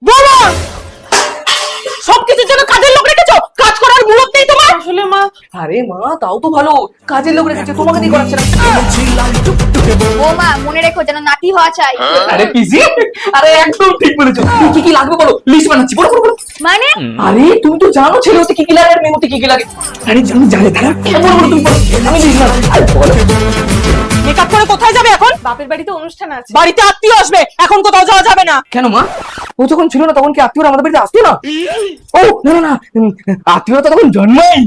বৌমা সবকিছুর জন্য কাজের লোক রেখেছো, কাজ করার মুরত নেই তোমার? আসলে মা। আরে মা তাও তো ভালো, কাজের লোক রেখেছে, তোমাকে দিয়ে করাচ্ছে না। বৌমা মনে রেখো যেন নাতি হওয়া চাই। আরে পিসি, আরে একদম ঠিক বলেছো। কি কি লাগবে বলো, লিস্ট বানাচ্ছি, বলো বলো বলো। মানে আরে তুমি তো জানো ছেলে হতে কি কি লাগে আর মেয়ে হতে কি কি লাগে। আরে জানি জানি দাঁড়া, বলো বলো তুমি বলো, আমি লিস্ট বানাচ্ছি। আরে বলো। মেকআপ করে কোথায় যাবে এখন? বাপের বাড়িতে অনুষ্ঠান আছে। বাড়িতে আত্মীয় আসবে, এখন কোথাও যাওয়া যাবে না। কেন মা, ও যখন ছিল না তখন কি আত্মীয়রা আমাদের বাড়িতে আসতো না? ও না না না, আত্মীয়রা তো তখন জন্মই।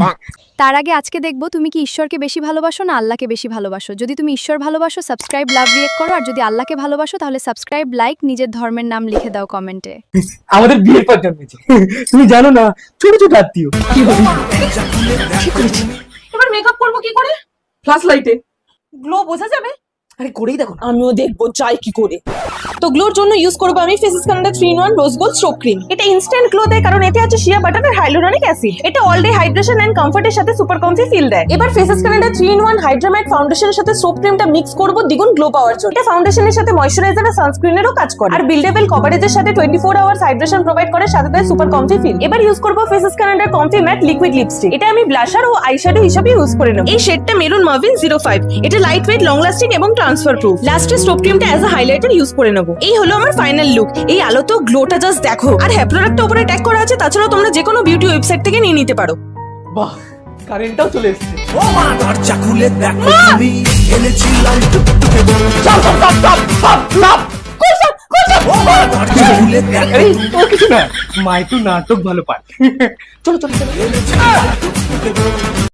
তার আগে আজকে দেখবো তুমি কি ঈশ্বরকে বেশি ভালোবাসো না আল্লাহকে বেশি ভালোবাসো। যদি তুমি ঈশ্বর ভালোবাসো সাবস্ক্রাইব লাভ রিয়েক্ট করো, আর যদি আল্লাহকে ভালোবাসো তাহলে সাবস্ক্রাইব লাইক নিজের ধর্মের নাম লিখে দাও কমেন্টে। আমাদের বিয়ের পর জন্মেছে, তুমি জানো না, ছোট ছোট আত্মীয়। কি হবে? এবার মেকআপ করবো কি করে? ফ্ল্যাশ লাইটে গ্লো বোঝা যাবে? আরে করেই দেখো না। আমিও দেখবো চাই কি করে। তো গ্লোর জন্য ইউজ করবো আমি faces Canada 3-in-1 rose gold stroke cream. এটা ইনস্ট্যান্ট গ্লো দেয় কারণ এতে আছে শিয়া বাটার আর হাইলুরনিক অ্যাসিড। এটা অল ডে হাইড্রেশন এন্ড কমফর্টের সাথে সুপার কমফি ফিল দেয়। এবার ফেসেস কানাডা 3-in-1 হাইড্রাম্যাট ফাউন্ডেশনের সাথে সোপ ক্রিমটা মিক্স করবো দ্বিগুণ গ্লো পাওয়ার জন্য। এটা ফাউন্ডেশনের সাথে ময়শ্চারাইজার আর সানস্ক্রিনেরও কাজ করে, আর বিল্ডেবল কভারেজের সাথে 24 আওয়ার্স হাইড্রেশন প্রোভাইড করে, সাথে দেয় সুপার কমফি ফিল। এবার ইউজ করবো ফেসেস কানাডার কমফি ম্যাট লিকুইড লিপস্টিক। এটা আমি ব্লাশার ও আইশ্যাডো হিসেবে ইউজ করে নেব। এই শেডটা মেরুন মার্ভিন 05। এটা লাইট ওয়েট, লং লাস্টিং এবং ট্রান্সফার প্রুফ। লাস্টে স্টোপ ক্রিমটা অ্যাজ আ হাইলাইটার ইউজ করে নেব। এই হলো আমার ফাইনাল লুক। এই আলোতেও গ্লোটা জাস্ট দেখো। আর হ্যাঁ, প্রোডাক্টটা উপরে ট্যাগ করা আছে, তাছাড়াও তোমরা যে কোনো বিউটি ওয়েবসাইট থেকে নিয়ে নিতে পারো। বাহ, কারেন্টটাও চলে এসেছে। ও মা দরজা খুলে দেখো তুমি এনেছিলাম টুকটুকে বউ। চাপ চাপ চাপ চাপ চাপ চাপ। ও মা দরজা খুলে দেখো এই ও কিছু না, মা একটু নাটক ভালো পায়। চলো চলো চলো। এনেছিলাম টুকটুকে বউ।